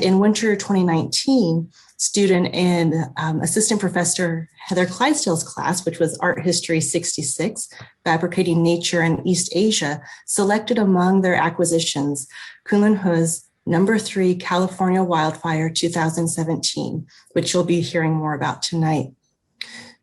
in winter 2019, student and assistant professor Heather Clydesdale's class, which was Art History 66, Fabricating Nature in East Asia, selected among their acquisitions Kunlin He's #3 California Wildfire 2017, which you'll be hearing more about tonight.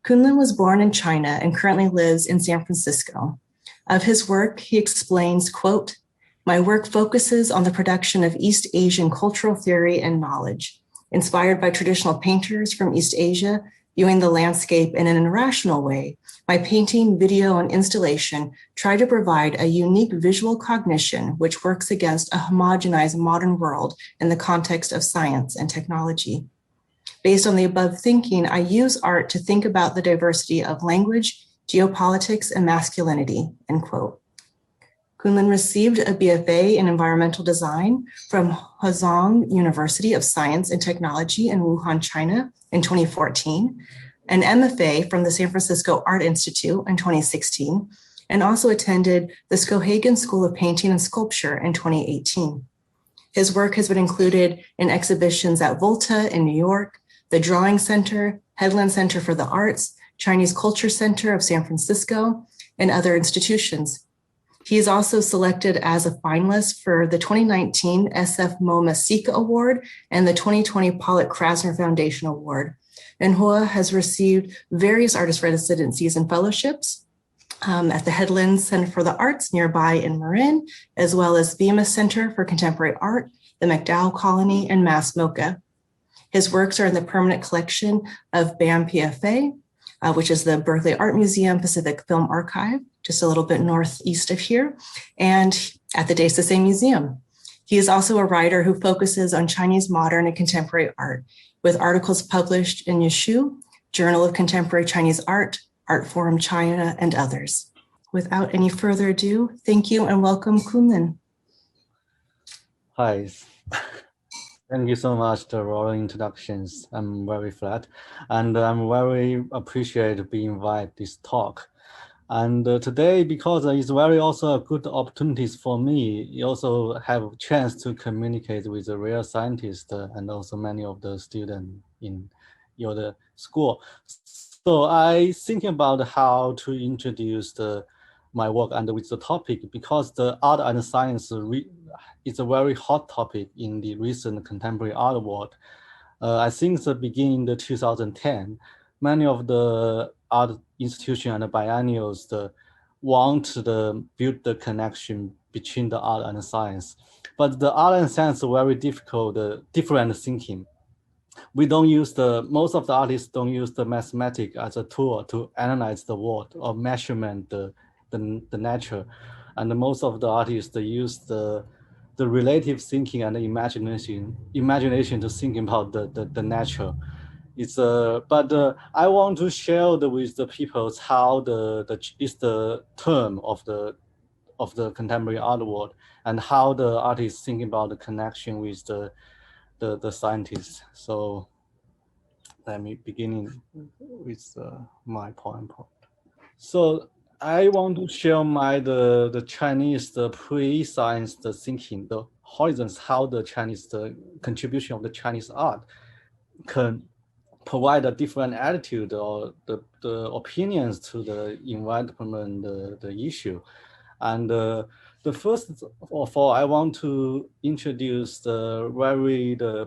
Kunlin was born in China and currently lives in San Francisco. Of his work, he explains, quote, "My work focuses on the production of East Asian cultural theory and knowledge. Inspired by traditional painters from East Asia, viewing the landscape in an irrational way, my painting, video, and installation try to provide a unique visual cognition which works against a homogenized modern world in the context of science and technology. Based on the above thinking, I use art to think about the diversity of language, geopolitics, and masculinity," end quote. Kunlin received a BFA in environmental design from Hezhong University of Science and Technology in Wuhan, China in 2014, an MFA from the San Francisco Art Institute in 2016, and also attended the Skowhegan School of Painting and Sculpture in 2018. His work has been included in exhibitions at Volta in New York, the Drawing Center, Headland Center for the Arts, Chinese Culture Center of San Francisco, and other institutions. He is also selected as a finalist for the 2019 SF MoMA Sika Award and the 2020 Pollock Krasner Foundation Award. And He has received various artist residencies and fellowships at the Headland Center for the Arts nearby in Marin, as well as Bemis Center for Contemporary Art, the MacDowell Colony, and Mass MoCA. His works are in the permanent collection of BAM PFA, which is the Berkeley Art Museum Pacific Film Archive, just a little bit northeast of here, and at the Daisesay Museum. He is also a writer who focuses on Chinese modern and contemporary art, with articles published in Yishu, Journal of Contemporary Chinese Art, Art Forum China, and others. Without any further ado, thank you and welcome, Kunlin. Hi. Thank you so much for all introductions. I'm very flat, and I'm very appreciated being invited this talk. And today, because it's very also a good opportunities for me, you also have a chance to communicate with the real scientists and also many of the students in your school. So I thinking about how to introduce my work and with the topic, because the art and science is a very hot topic in the recent contemporary art world. I think the beginning of 2010, many of the art institutions and biennials want to build the connection between the art and science. But the art and science are very difficult, different thinking. We don't use most of the artists don't use the mathematics as a tool to analyze the world or measurement the nature. And most of the artists use the relative thinking and imagination to think about the nature. But I want to share with the people how is the term of the contemporary art world and how the artists think about the connection with the scientists. So let me begin with my point. So I want to share the Chinese pre-science thinking, the horizons, how the contribution of the Chinese art can provide a different attitude or the opinions to the environment, the issue. And the first of all, I want to introduce the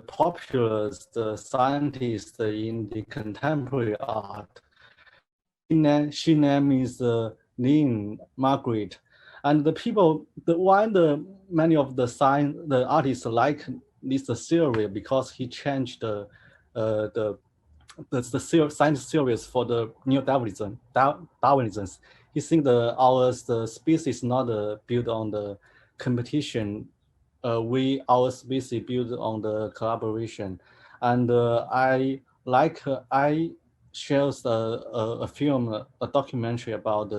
popular scientist in the contemporary art. She name is Lynn Margaret, and many of the artists like this theory because he changed the science theories for the new Darwinism. He thinks the species not built on the competition. Our species built on the collaboration, and I shares a film, a documentary about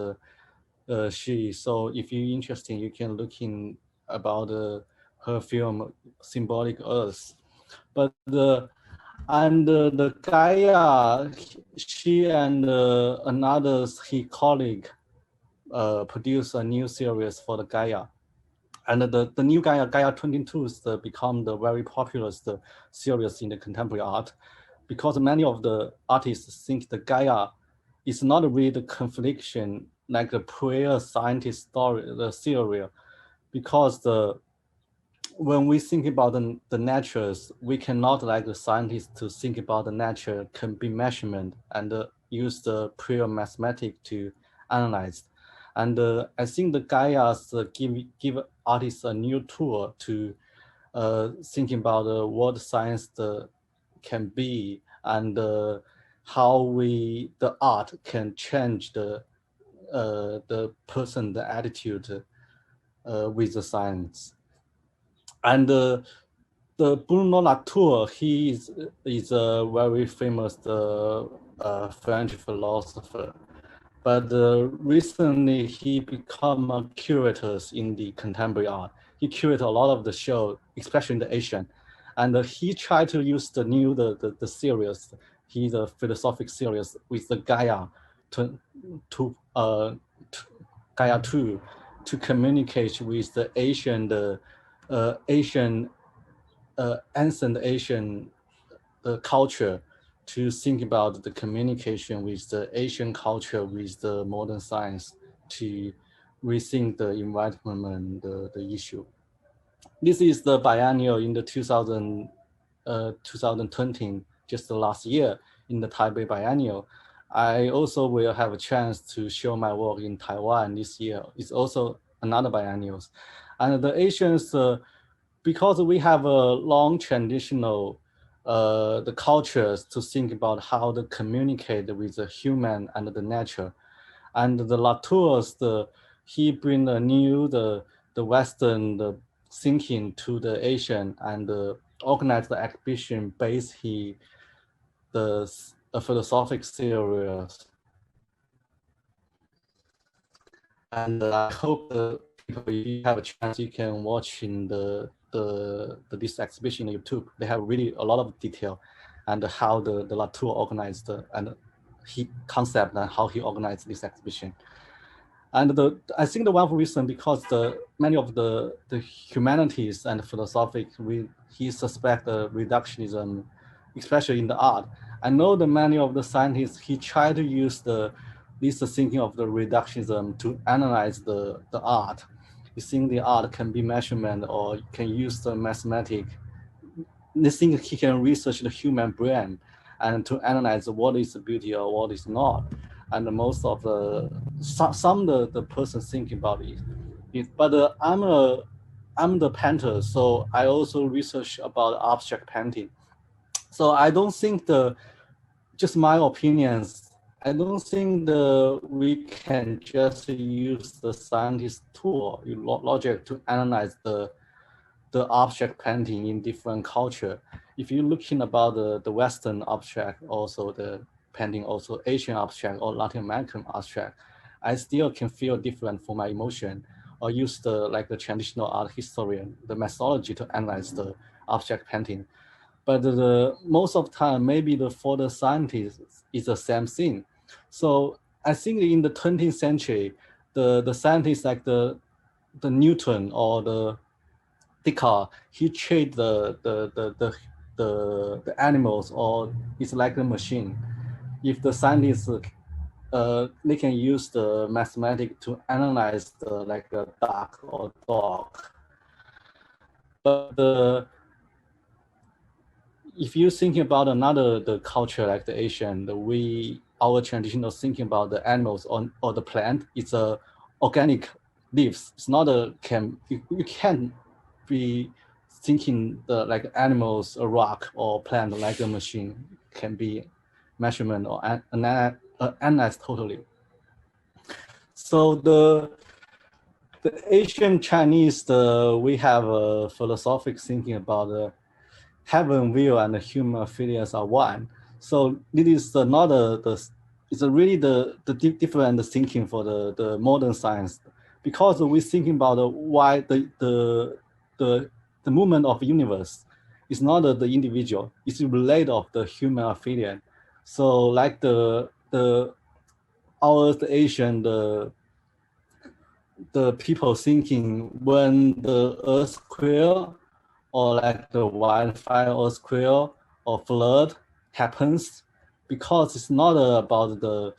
she. So if you're interested, you can look in about her film Symbolic Earth. But the Gaia, she and another colleague produced a new series for the Gaia. And the new Gaia 22 become the very popular series in the contemporary art, because many of the artists think the Gaia is not really the confliction like the prior scientist story, the theory, because when we think about the natures, we cannot like the scientists to think about the nature can be measurement and use the prior mathematics to analyze. And I think the Gaias give artists a new tool to thinking about what science can be, and how the art can change the person, the attitude with the science. And the Bruno Latour, he is a very famous French philosopher, but recently he become a curator in the contemporary art. He curated a lot of the show, especially in the Asian, and he tried to use the series, he's a philosophic series with the Gaia to Gaia 2 to communicate with the ancient Asian culture, to think about the communication with the Asian culture with the modern science, to rethink the environment, the issue. This is the biennial in the 2020, just the last year in the Taipei Biennial. I also will have a chance to show my work in Taiwan this year. It's also another biennials. And the Asians, because we have a long traditional the cultures to think about how to communicate with the human and the nature. And the Latour's, he bring the new, the Western thinking to the Asian, and organize the exhibition based the philosophic series. And I hope the people, if you have a chance, you can watch in this exhibition on YouTube. They have really a lot of detail and how the Latour organized and he concept and how he organized this exhibition. And I think the one reason, because many of the humanities and philosophic, he suspect the reductionism, especially in the art. I know that many of the scientists, he tried to use this thinking of the reductionism to analyze the art. You think the art can be measurement or can use the mathematics. They think he can research the human brain and to analyze what is beauty or what is not. And most of some the person thinking about it. But I'm the painter, so I also research about abstract painting. So I don't think just my opinions, I don't think we can just use the scientist tool, logic, to analyze the abstract painting in different culture. If you're looking about the Western abstract, also the painting, also Asian abstract or Latin American abstract, I still can feel different for my emotion, or use the traditional art historian, the methodology to analyze the abstract painting. But most of the time, maybe for the scientists, it's the same thing. So I think in the 20th century, the scientists like the Newton or the Descartes, he treat the animals, or it's like a machine. If the scientists they can use the mathematics to analyze like a duck or dog. But if you're thinking about the culture like the Asian, our traditional thinking about the animals or the plant, it's a organic leaves. It's not you can't be thinking like animals, a rock or plant like a machine can be measurement or analyzed totally. So the Asian Chinese, we have a philosophic thinking about heaven will and the human affiliates are one. So it is not it's really the different thinking for the modern science, because we're thinking about why the movement of the universe is not the individual, it's related of the human affiliate. So like the Asian, the people thinking when the earthquake or like the wildfire earthquake or flood happens, because it's not about the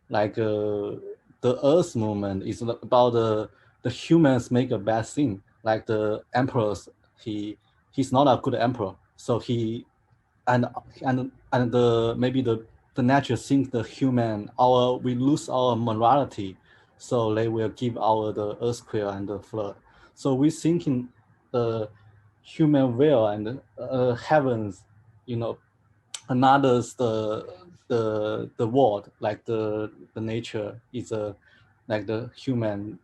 the earth movement. It's about the humans make a bad thing. Like the emperors, he's not a good emperor. So he and the maybe the nature think the human we lose our morality, so they will give our the earthquake and the flood. So we thinking the human will and heavens, you know, another's the world, like the nature is a like the human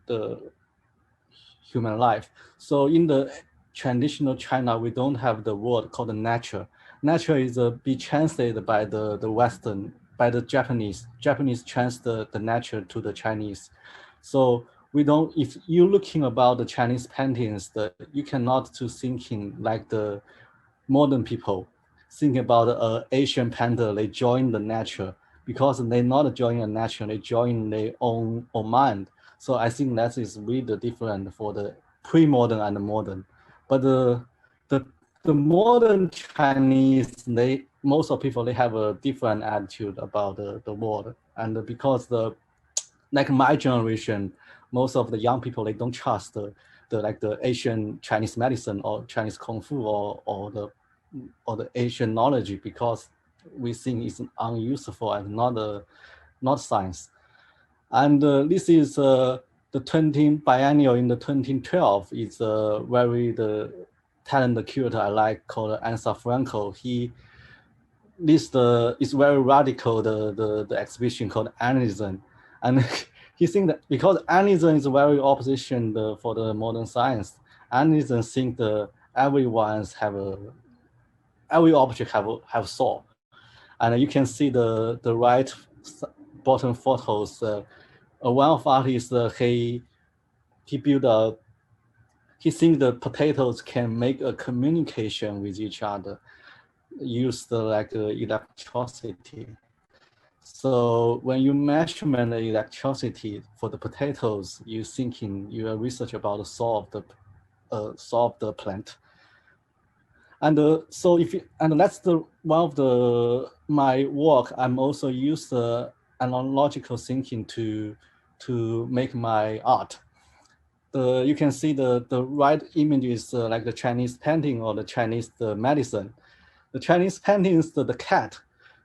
life. So in the traditional China, we don't have the word called the nature. Nature is be translated by the Western, by the Japanese. Japanese translate the nature to the Chinese. So we don't, if you're looking about the Chinese paintings, you cannot to thinking like the modern people think about Asian painter, they join the nature, because they not join a nature, they join their own mind. So I think that is really different for the pre-modern and the modern. But the modern Chinese, most of people, they have a different attitude about the world. And because like my generation, most of the young people, they don't trust the Asian Chinese medicine or Chinese Kung Fu or the Asian knowledge, because we think it's unuseful and not science. And this is the 20th biennial in the 2012. It's a very the talented curator I like called Ansa Franco. Is very radical, the exhibition called Animism. And he think that because animism is very opposition for the modern science, animism think every object have soul. And you can see the right bottom photos. One of artists, he built he thinks the potatoes can make a communication with each other, use electricity. So when you measurement the electricity for the potatoes, you are research about the soul of the plant. And so that's one of my work. I'm also use analogical thinking to make my art. You can see the right image is like the Chinese painting or the Chinese medicine. The Chinese painting is the cat.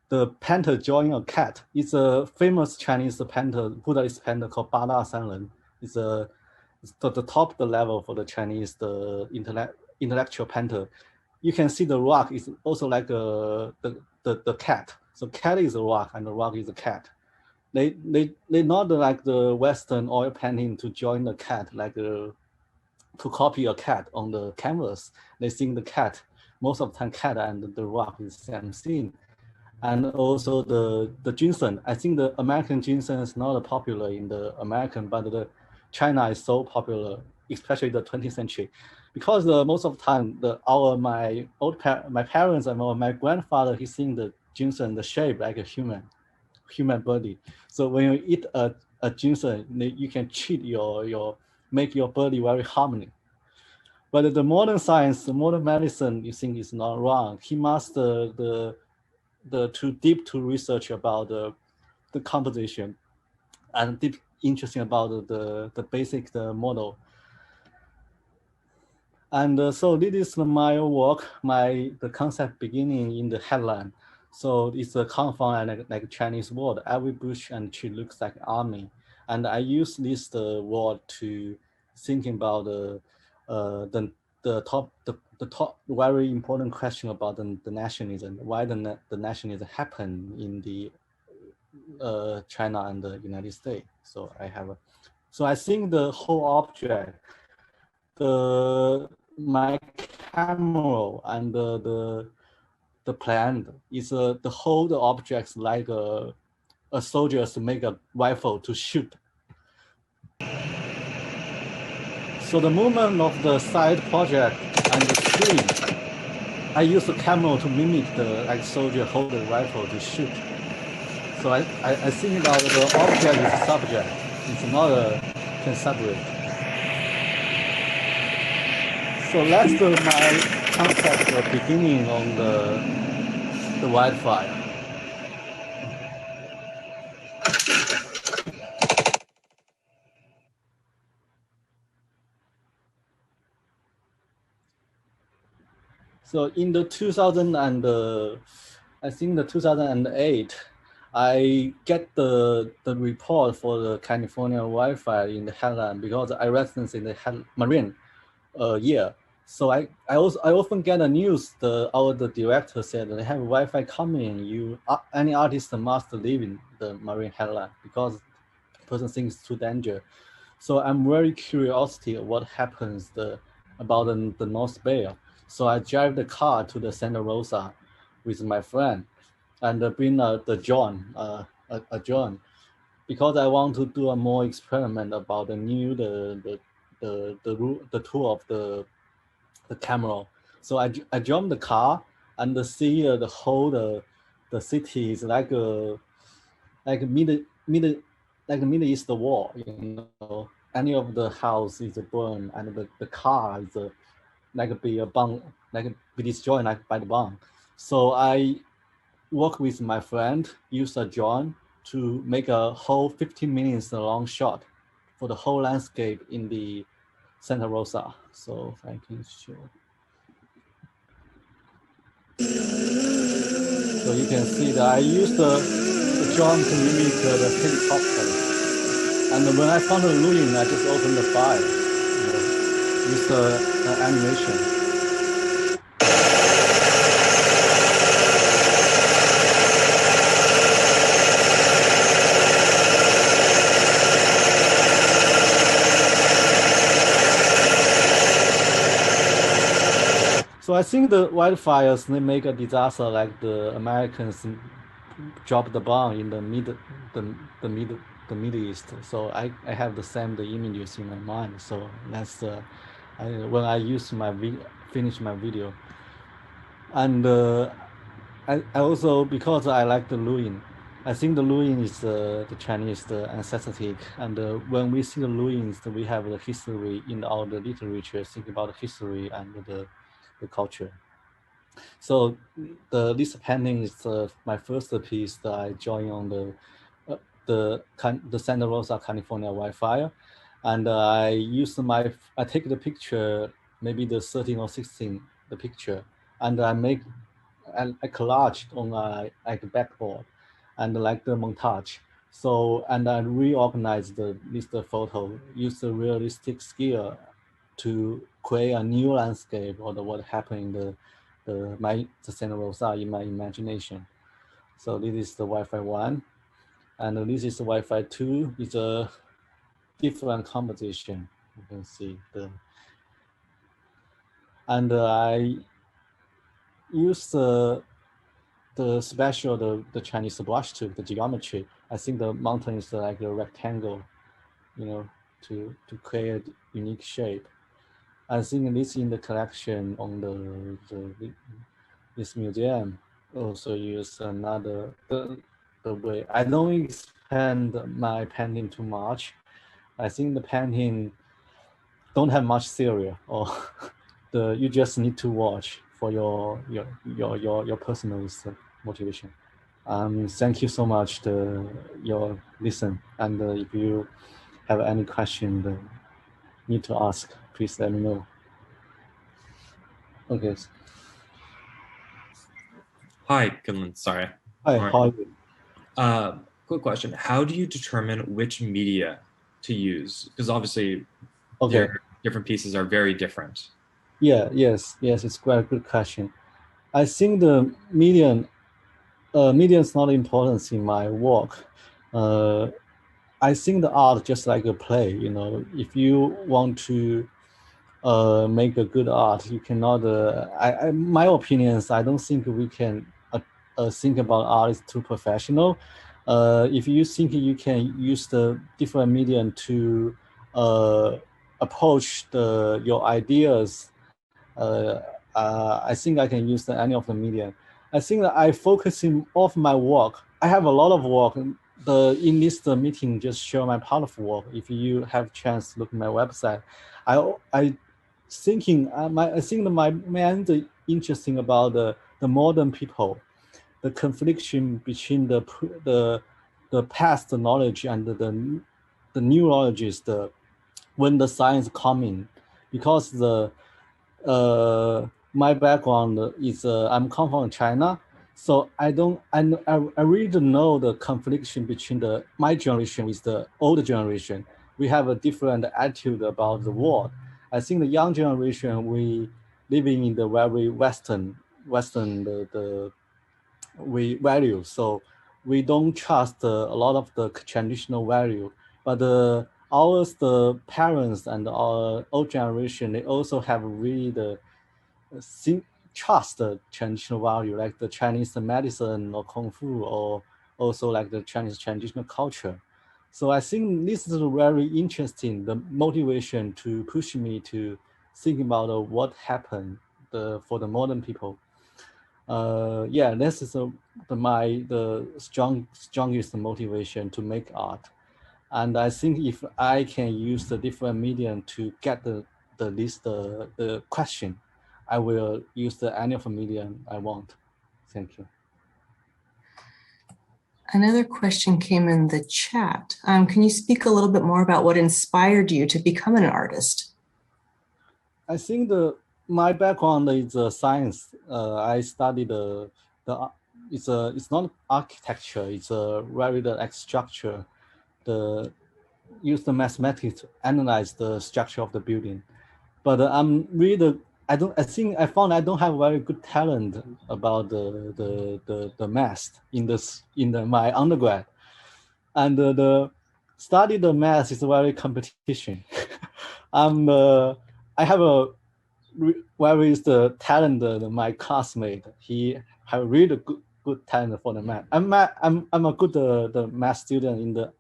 The painter drawing a cat. It's a famous Chinese painter, Buddhist painter called Bada Sanren. It's the top the level for the Chinese intellectual painter. You can see the rock is also like the cat. So cat is a rock and the rock is a cat. They not like the Western oil painting to join the cat, like to copy a cat on the canvas. They think the cat, most of the time cat and the rock is the same thing. And also the ginseng. I think the American ginseng is not popular in the American, but the China is so popular, especially the 20th century, because most of the time my parents and my grandfather, he seen the ginseng the shape like a human body. So when you eat a ginseng, you can cheat make your body very harmony. But the modern science, the modern medicine, you think is not wrong. He must too deep to research about the composition and deep interesting about the basic model. And so this is my work, the concept beginning in the headline. So it's a confound like Chinese word. Every bush and tree looks like army. And I use this word to thinking about the top very important question about the nationalism. Why the nationalism happened in the China and the United States. So I think the whole object, my camera and the plant is the whole objects like a soldier to make a rifle to shoot. So the movement of the side project and the screen, I use the camera to mimic the soldier hold the rifle to shoot. So I think about the object is a subject. It's not can separate. So that's my concept of beginning on the wildfire. So in the 2000 and I think the 2008, I get the report for the California wildfire in the headline because I residence in the Marine year. So I often get a news. The director said they have Wi-Fi coming. Any artist must live in the Marine headline because the person thinks it's too dangerous. So I'm very curiosity what happens about the North Bay. So I drive the car to the Santa Rosa with my friend and bring the John, John, because I want to do a more experiment about the tour of the camera. So I jump the car and see the whole the city is like a Middle East war. You know, any of the house is burned and the car is be a bomb, be destroyed by the bomb. So I work with my friend, use a drone to make a whole 15 minutes long shot for the whole landscape in the Santa Rosa. So I can show. So you can see that I use the drone to mimic the helicopter. And when I found the ruin, I just opened the file, use the animation. So I think the wildfires, they make a disaster like the Americans drop the bomb in the Middle East. So I have the same images in my mind. So that's when I finish my video. And I also, because I like the ruin, I think the ruin is the Chinese aesthetic. And when we see the ruins, we have the history in our literature, think about the history and the culture. So this painting is my first piece that I joined on the Santa Rosa, California wildfire. And I take the picture, maybe the 13 or 16, the picture, and I collage on like a backboard and like the montage. So, and I reorganize this photo, use the realistic skill to create a new landscape or what happened in the Santa Rosa in my imagination. So this is the Wi-Fi 1, and this is the Wi-Fi 2. It's a different composition. You can see and I use the special the Chinese brush tool, the geometry. I think the mountain is like a rectangle, to create unique shape. I think this in the collection on this museum also use another the way. I don't expand my painting too much. I think the painting don't have much theory, or you just need to watch for your personal motivation. Thank you so much your listen, and if you have any question need to ask, please let me know. Okay. Hi, Kunlin. Sorry. Hi, how are you? Quick question. How do you determine which media to use? Because obviously Okay. different pieces are very different. Yes, it's quite a good question. I think the medium is not important in my work. I think the art just like a play, if you want to make a good art, you cannot, my opinion is I don't think we can think about art is too professional. If you think you can use the different medium to approach your ideas, I think I can use any of the medium. I think that I focusing off my work. I have a lot of work. In this meeting just show my part of work. If you have chance to look at my website, I thinking, I think my main interesting about the modern people, the confliction between the past knowledge and the new knowledge is when the science coming, because my background is I'm come from China, so I really don't know the confliction between my generation with the older generation. We have a different attitude about the world. I think the young generation, we living in the very Western we value. So we don't trust a lot of the traditional value, but ours, the parents and our old generation, they also have really trust the traditional value, like the Chinese medicine or Kung Fu, or also like the Chinese traditional culture. So I think this is very interesting, the motivation to push me to think about what happened for the modern people. Yeah, this is the strongest motivation to make art. And I think if I can use the different medium to get the question, I will use any of the medium I want. Thank you. Another question came in the chat. Can you speak a little bit more about what inspired you to become an artist? I think my background is science. I studied it's not architecture. It's a very structure. Use the mathematics to analyze the structure of the building. But I'm really I think I found I don't have very good talent about the math in my undergrad, and the study the math is very competition. I have a very the talent. My classmate, he have really good talent for the math. I'm a good the math student in the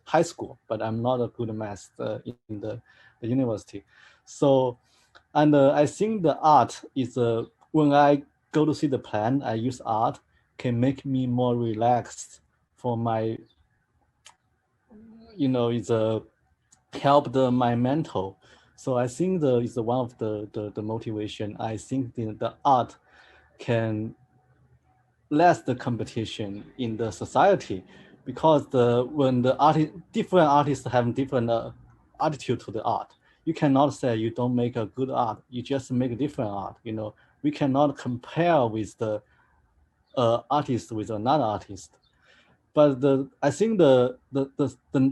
high school, but I'm not a good math in the university. So, and I think the art is when I go to see the plan, I use art can make me more relaxed for my, it's help my mental. So I think it's one of the motivation. I think the art can less the competition in the society, because when different artists have different attitude to the art. You cannot say you don't make a good art. You just make a different art. We cannot compare with the artist with another artist. But I think the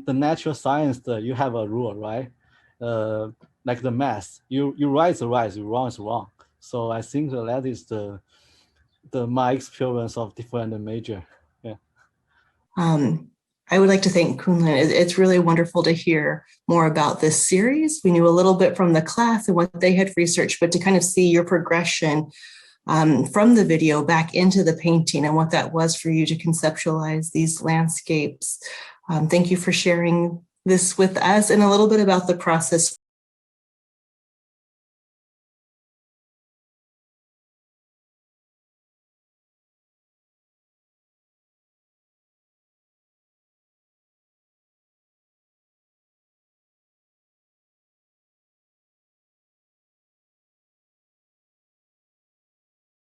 natural science, you have a rule, right? Like the math, you right is right, you wrong is wrong. So I think that is my experience of different major. Yeah. I would like to thank Kunlin. It's really wonderful to hear more about this series. We knew a little bit from the class and what they had researched, but to kind of see your progression from the video back into the painting and what that was for you to conceptualize these landscapes. Thank you for sharing this with us and a little bit about the process